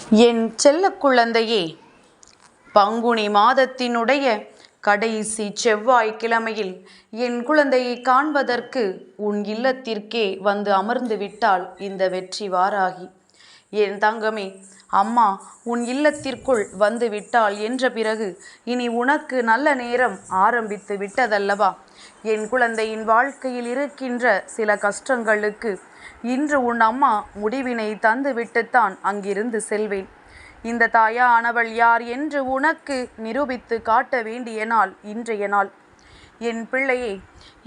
என் செல்ல குழந்தையே, பங்குனி மாதத்தினுடைய கடைசி செவ்வாய்க்கிழமையில் என் குழந்தையை காண்பதற்கு உன் இல்லத்திற்கே வந்து அமர்ந்து விட்டால் இந்த வெற்றி வாராகி. என் தங்கமே, அம்மா உன் இல்லத்திற்குள் வந்து விட்டாள் என்ற பிறகு இனி உனக்கு நல்ல நேரம் ஆரம்பித்து விட்டதல்லவா? என் குழந்தையின் வாழ்க்கையில் இருக்கின்ற சில கஷ்டங்களுக்கு இன்று உன் அம்மா முடிவினை தந்து விட்டுத்தான் அங்கிருந்து செல்வேன். இந்த தாயானவள் யார் என்று உனக்கு நிரூபித்து காட்ட வேண்டிய நாள் இன்றைய நாள். என் பிள்ளையே,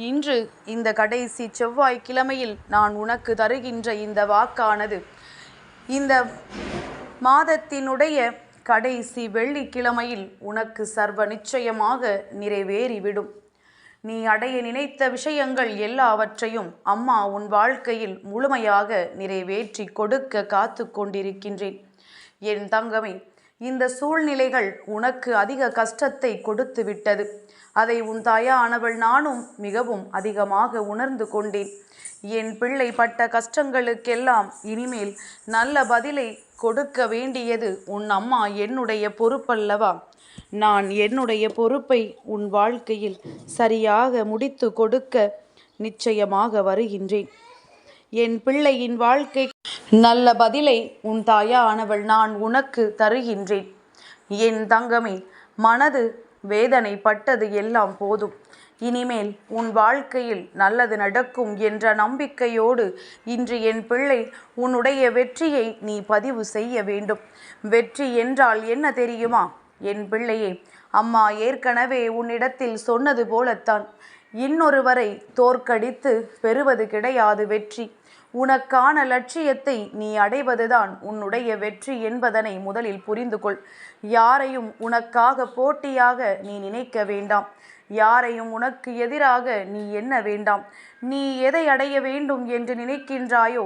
இன்று இந்த கடைசி செவ்வாய்க்கிழமையில் நான் உனக்கு தருகின்ற இந்த வாக்கானது இந்த மாதத்தினுடைய கடைசி வெள்ளிக்கிழமையில் உனக்கு சர்வ நிச்சயமாக நிறைவேறிவிடும். நீ அடைய நினைத்த விஷயங்கள் எல்லாவற்றையும் அம்மா உன் வாழ்க்கையில் முழுமையாக நிறைவேற்றி கொடுக்க காத்து கொண்டிருக்கின்றேன். என் தங்கமே, இந்த சூழ்நிலைகள் உனக்கு அதிக கஷ்டத்தை கொடுத்து விட்டது. அதை உன் தாயானவள் நானும் மிகவும் அதிகமாக உணர்ந்து கொண்டேன். என் பிள்ளை பட்ட கஷ்டங்களுக்கெல்லாம் இனிமேல் நல்ல பதிலை கொடுக்க வேண்டியது உன் அம்மா என்னுடைய பொறுப்பல்லவா? நான் என்னுடைய பொறுப்பை உன் வாழ்க்கையில் சரியாக முடித்து கொடுக்க நிச்சயமாக வருகின்றேன். என் பிள்ளையின் வாழ்க்கை நல்ல பதிலை உன் தாயானவள் நான் உனக்கு தருகின்றேன். என் தங்கமே, மனது வேதனைப்பட்டது எல்லாம் போதும். இனிமேல் உன் வாழ்க்கையில் நல்லது நடக்கும் என்ற நம்பிக்கையோடு இன்று என் பிள்ளை உன்னுடைய வெற்றியை நீ பதிவு செய்ய வேண்டும். வெற்றி என்றால் என்ன தெரியுமா? என் பிள்ளையே, அம்மா ஏற்கனவே உன்னிடத்தில் சொன்னது போலத்தான், இன்னொருவரை தோற்கடித்து பெறுவது கிடையாது வெற்றி. உனக்கான லட்சியத்தை நீ அடைவதுதான் உன்னுடைய வெற்றி என்பதனை முதலில் புரிந்து கொள். யாரையும் உனக்காக போட்டியாக நீ நினைக்க வேண்டாம். யாரையும் உனக்கு எதிராக நீ எண்ண வேண்டாம். நீ எதை அடைய வேண்டும் என்று நினைக்கின்றாயோ,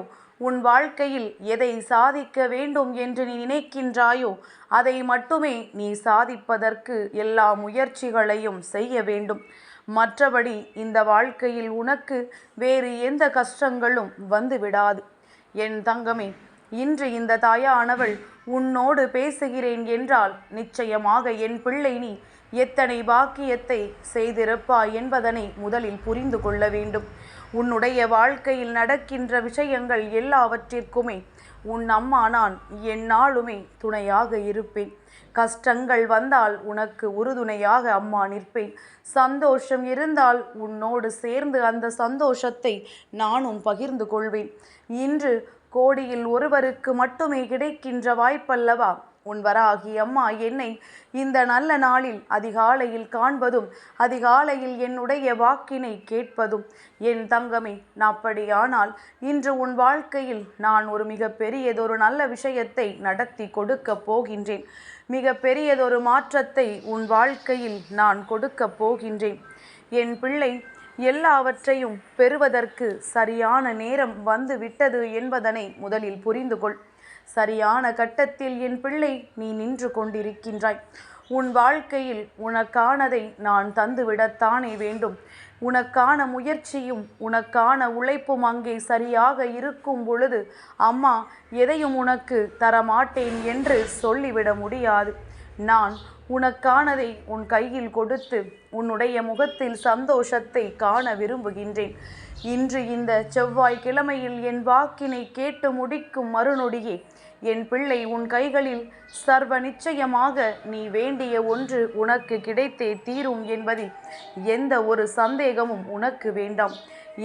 உன் வாழ்க்கையில் எதை சாதிக்க வேண்டும் என்று நீ நினைக்கின்றாயோ அதை மட்டுமே நீ சாதிப்பதற்கு எல்லா முயற்சிகளையும் செய்ய வேண்டும். மற்றபடி இந்த வாழ்க்கையில் உனக்கு வேறு எந்த கஷ்டங்களும் வந்து விடாது. என் தங்கமே, இன்று இந்த தாயானவள் உன்னோடு பேசுகிறேன் என்றால் நிச்சயமாக என் பிள்ளை நீ எத்தனை பாக்கியத்தை செய்திருப்பாய் என்பதனை முதலில் புரிந்து கொள்ள வேண்டும். உன்னுடைய வாழ்க்கையில் நடக்கின்ற விஷயங்கள் எல்லாவற்றிற்குமே உன் அம்மா நான் எந்நாளுமே துணையாக இருப்பேன். கஷ்டங்கள் வந்தால் உனக்கு உறுதுணையாக அம்மா நிற்பேன். சந்தோஷம் இருந்தால் உன்னோடு சேர்ந்து அந்த சந்தோஷத்தை நானும் பகிர்ந்து கொள்வேன். இன்று கோடியில் ஒருவருக்கு மட்டுமே கிடைக்கின்ற வாய்ப்பல்லவா உன் வராகி அம்மா என்னை இந்த நல்ல நாளில் அதிகாலையில் காண்பதும் அதிகாலையில் என்னுடைய வாக்கினை கேட்பதும். என் தங்கமே, அப்படியானால் இன்று உன் வாழ்க்கையில் நான் ஒரு மிக பெரியதொரு நல்ல விஷயத்தை நடத்தி கொடுக்க போகின்றேன். மிக பெரியதொரு மாற்றத்தை உன் வாழ்க்கையில் நான் கொடுக்க போகின்றேன். என் பிள்ளை, எல்லாவற்றையும் பெறுவதற்கு சரியான நேரம் வந்து விட்டது என்பதனை முதலில் புரிந்து கொள். சரியான கட்டத்தில் என் பிள்ளை நீ நின்று கொண்டிருக்கின்றாய். உன் வாழ்க்கையில் உனக்கானதை நான் தந்துவிடத்தானே வேண்டும். உனக்கான முயற்சியும் உனக்கான உழைப்பும் அங்கே சரியாக இருக்கும் பொழுது அம்மா எதையும் உனக்கு தரமாட்டேன் என்று சொல்லிவிட முடியாது. நான் உனக்கானதை உன் கையில் கொடுத்து உன்னுடைய முகத்தில் சந்தோஷத்தை காண விரும்புகின்றேன். இன்று இந்த செவ்வாய்க்கிழமையில் என் வாக்கினை கேட்டு முடிக்கும் மறுநொடியே என் பிள்ளை உன் கைகளில் சர்வ நிச்சயமாக நீ வேண்டிய ஒன்று உனக்கு கிடைத்தே தீரும் என்பதில் எந்த ஒரு சந்தேகமும் உனக்கு வேண்டாம்.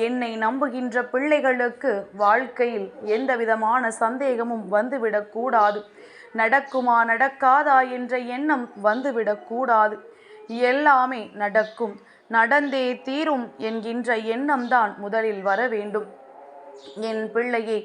என்னை நம்புகின்ற பிள்ளைகளுக்கு வாழ்க்கையில் எந்த விதமான சந்தேகமும் வந்துவிடக்கூடாது. நடக்குமா நடக்காதா என்ற எண்ணம் வந்துவிடக்கூடாது. எல்லாமே நடக்கும், நடந்தே தீரும் என்கின்ற எண்ணம்தான் முதலில் வர வேண்டும். என் பிள்ளையே,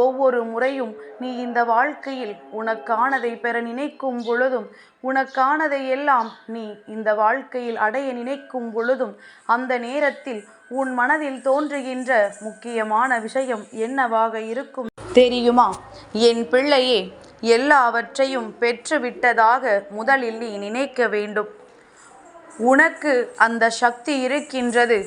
ஒவ்வொரு முறையும் நீ இந்த வாழ்க்கையில் உனக்கானதை பெற நினைக்கும் பொழுதும் உனக்கானதை எல்லாம் நீ இந்த வாழ்க்கையில் அடைய நினைக்கும் பொழுதும் அந்த நேரத்தில் உன் மனதில் தோன்றுகின்ற முக்கியமான விஷயம் என்னவாக இருக்கும் தெரியுமா? என் பிள்ளையே, எல்லாவற்றையும் பெற்றுவிட்டதாக முதலில் நீ நினைக்க வேண்டும். உனக்கு அந்த சக்தி இருக்கின்றது,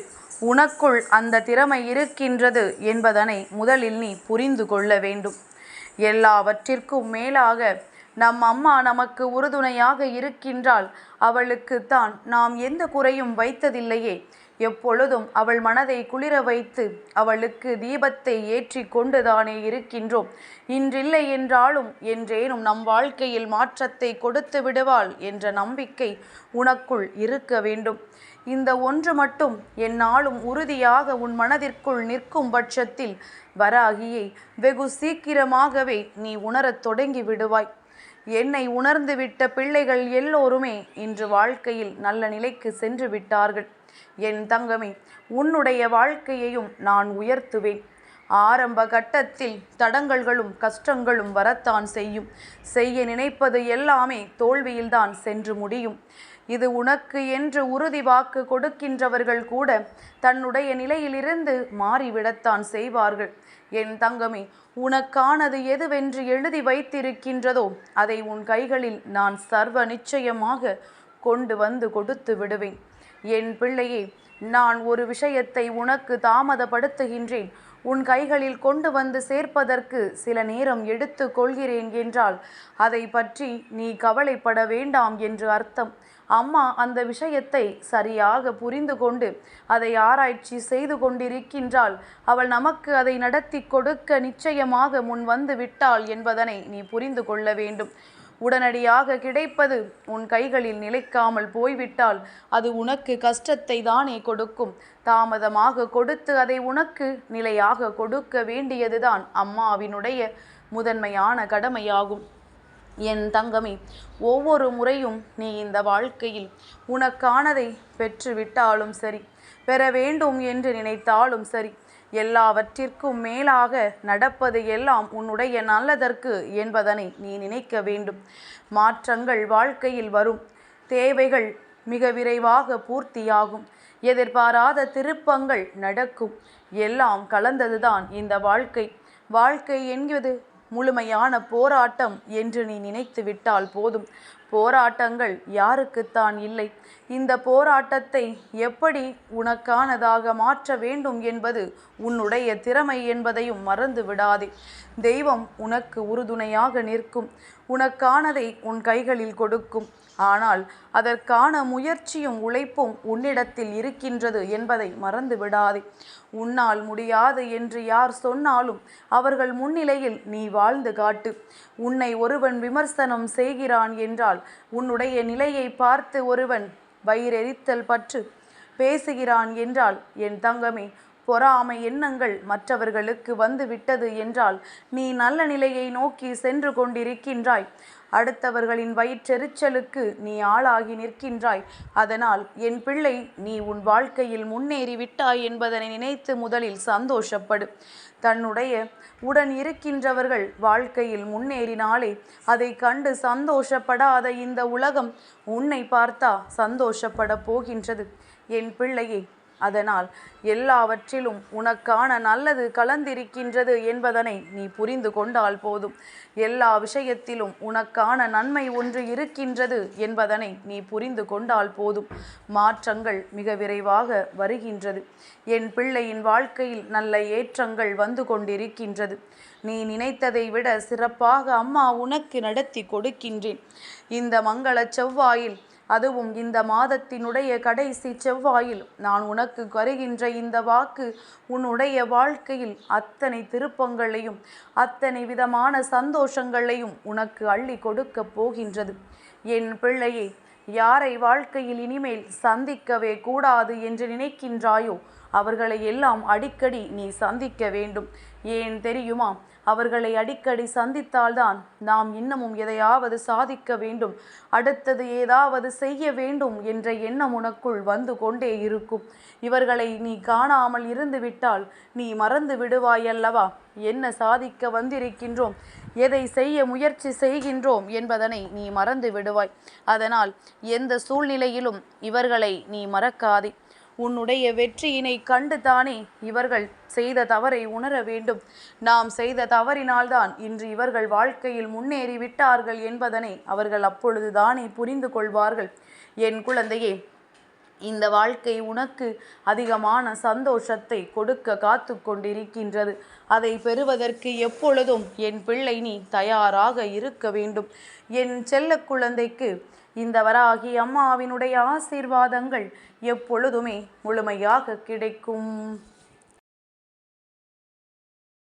உனக்குள் அந்த திறமை இருக்கின்றது என்பதனை முதலில் நீ புரிந்து கொள்ள வேண்டும். எல்லாவற்றிற்கும் மேலாக நம் அம்மா நமக்கு உறுதுணையாக இருக்கின்றாள். அவளுக்குத்தான் நாம் எந்த குறையும் வைத்ததில்லையே. எப்பொழுதும் அவள் மனதை குளிர வைத்து அவளுக்கு தீபத்தை ஏற்றி கொண்டுதானே இருக்கின்றோம். இன்றில்லை என்றாலும் என்றேனும் நம் வாழ்க்கையில் மாற்றத்தை கொடுத்து விடுவாள் என்ற நம்பிக்கை உனக்குள் இருக்க வேண்டும். இந்த ஒன்று மட்டும் எந்நாளும் உறுதியாக உன் மனதிற்குள் நிற்கும் பட்சத்தில் வராகியை வெகு சீக்கிரமாகவே நீ உணரத் தொடங்கி விடுவாய். என்னை உணர்ந்துவிட்ட பிள்ளைகள் எல்லோருமே இன்று வாழ்க்கையில் நல்ல நிலைக்கு சென்று விட்டார்கள். என் தங்கமே, உன்னுடைய வாழ்க்கையையும் நான் உயர்த்துவேன். ஆரம்ப கட்டத்தில் தடங்கல்களும் கஷ்டங்களும் வரத்தான் செய்யும். செய்ய நினைப்பது எல்லாமே தோல்வியில்தான் சென்று முடியும். இது உனக்கு என்று உறுதி வாக்கு கொடுக்கின்றவர்கள் கூட தன்னுடைய நிலையிலிருந்து மாறிவிடத்தான் செய்வார்கள். என் தங்கமே, உனக்கானது எதுவென்று எழுதி வைத்திருக்கின்றதோ அதை உன் கைகளில் நான் சர்வ நிச்சயமாக கொண்டு வந்து கொடுத்து விடுவேன். என் பிள்ளையே, நான் ஒரு விஷயத்தை உனக்கு தாமதப்படுத்துகின்றேன். உன் கைகளில் கொண்டு வந்து சேர்ப்பதற்கு சில நேரம் எடுத்து கொள்கிறேன் என்றால் அதை பற்றி நீ கவலைப்பட வேண்டாம் என்று அர்த்தம். அம்மா அந்த விஷயத்தை சரியாக புரிந்து கொண்டு அதை ஆராய்ச்சி செய்து கொண்டிருக்கின்றாள். அவள் நமக்கு அதை நடத்தி கொடுக்க நிச்சயமாக முன் வந்து விட்டாள் என்பதனை நீ புரிந்து கொள்ள வேண்டும். உடனடியாக கிடைப்பது உன் கைகளில் நிலைக்காமல் போய்விட்டால் அது உனக்கு கஷ்டத்தை தானே கொடுக்கும். தாமதமாக கொடுத்து அதை உனக்கு நிலையாக கொடுக்க வேண்டியதுதான் அம்மாவினுடைய முதன்மையான கடமையாகும். என் தங்கமே, ஒவ்வொரு முறையும் நீ இந்த வாழ்க்கையில் உனக்கானதை பெற்றுவிட்டாலும் சரி, பெற வேண்டும் என்று நினைத்தாலும் சரி, எல்லாவற்றிற்கும் மேலாக நடப்பது எல்லாம் உன்னுடைய நல்லதற்கு என்பதனை நீ நினைக்க வேண்டும். மாற்றங்கள் வாழ்க்கையில் வரும். தேவைகள் மிக விரைவாக பூர்த்தியாகும். எதிர்பாராத திருப்பங்கள் நடக்கும். எல்லாம் கலந்ததுதான் இந்த வாழ்க்கை. வாழ்க்கை என்கிறது முழுமையான போராட்டம் என்று நீ நினைத்து விட்டால் போதும். போராட்டங்கள் யாருக்குத்தான் இல்லை? இந்த போராட்டத்தை எப்படி உனக்கானதாக மாற்ற வேண்டும் என்பது உன்னுடைய திறமை என்பதையும் மறந்து விடாதே. தெய்வம் உனக்கு உறுதுணையாக நிற்கும். உனக்கானதை உன் கைகளில் கொடுக்கும். ஆனால் அதற்கான முயற்சியும் உழைப்பும் உன்னிடத்தில் இருக்கின்றது என்பதை மறந்து விடாதே. உன்னால் முடியாது என்று யார் சொன்னாலும் அவர்கள் முன்னிலையில் நீ வாழ்ந்து காட்டு. உன்னை ஒருவன் விமர்சனம் செய்கிறான் என்றால், உன்னுடைய நிலையை பார்த்து ஒருவன் வயிறெரித்தல் பற்று பேசுகிறான் என்றால், என் தங்கமே, பொறாமை எண்ணங்கள் மற்றவர்களுக்கு வந்து விட்டது என்றால் நீ நல்ல நிலையை நோக்கி சென்று கொண்டிருக்கின்றாய். அடுத்தவர்களின் வயிற்றெரிச்சலுக்கு நீ ஆளாகி நிற்கின்றாய். அதனால் என் பிள்ளை, நீ உன் வாழ்க்கையில் முன்னேறி விட்டாய் என்பதனை நினைத்து முதலில் சந்தோஷப்படு. தன்னுடைய உடன் இருக்கின்றவர்கள் வாழ்க்கையில் முன்னேறினாலே அதை கண்டு சந்தோஷப்படாத இந்த உலகம் உன்னை பார்த்தா சந்தோஷப்பட போகின்றது. என் பிள்ளையே, அதனால் எல்லாவற்றிலும் உனக்கான நல்லது கலந்திருக்கின்றது என்பதனை நீ புரிந்து கொண்டால் போதும். எல்லா விஷயத்திலும் உனக்கான நன்மை ஒன்று இருக்கின்றது என்பதனை நீ புரிந்து கொண்டால் போதும். மாற்றங்கள் மிக விரைவாக வருகின்றது. என் பிள்ளையின் வாழ்க்கையில் நல்ல ஏற்றங்கள் வந்து கொண்டிருக்கின்றது. நீ நினைத்ததை விட சிறப்பாக அம்மா உனக்கு நடத்தி கொடுக்கின்றேன். இந்த மங்கள செவ்வாயில், அதுவும் இந்த மாதத்தினுடைய கடைசி செவ்வாயில் நான் உனக்கு வருகின்ற இந்த வாக்கு உன்னுடைய வாழ்க்கையில் அத்தனை திருப்பங்களையும் அத்தனை விதமான சந்தோஷங்களையும் உனக்கு அள்ளி கொடுக்க போகின்றது. என் பிள்ளையே, யாரை வாழ்க்கையில் இனிமேல் சந்திக்கவே கூடாது என்று நினைக்கின்றாயோ அவர்களை எல்லாம் அடிக்கடி நீ சந்திக்க வேண்டும். ஏன் தெரியுமா? அவர்களை அடிக்கடி சந்தித்தால்தான் நாம் இன்னமும் எதையாவது சாதிக்க வேண்டும், அடுத்தது ஏதாவது செய்ய வேண்டும் என்ற எண்ணம் உனக்குள் வந்து கொண்டே இருக்கும். இவர்களை நீ காணாமல் இருந்துவிட்டால் நீ மறந்து விடுவாய் அல்லவா? என்ன சாதிக்க வந்திருக்கின்றோம், எதை செய்ய முயற்சி செய்கின்றோம் என்பதனை நீ மறந்து விடுவாய். அதனால் எந்த சூழ்நிலையிலும் இவர்களை நீ மறக்காதே. உன்னுடைய வெற்றியினை கண்டு தானே இவர்கள் செய்த தவறை உணர வேண்டும். நாம் செய்த தவறினால்தான் இன்று இவர்கள் வாழ்க்கையில் முன்னேறி விட்டார்கள் என்பதனை அவர்கள் அப்பொழுது தானே புரிந்து கொள்வார்கள். என் குழந்தையே, இந்த வாழ்க்கை உனக்கு அதிகமான சந்தோஷத்தை கொடுக்க காத்து கொண்டிருக்கின்றது. அதை பெறுவதற்கு எப்பொழுதும் என் பிள்ளை நீ தயாராக இருக்க வேண்டும். என் செல்ல குழந்தைக்கு இந்த வராகி அம்மாவினுடைய ஆசீர்வாதங்கள் எப்பொழுதுமே முழுமையாக கிடைக்கும்.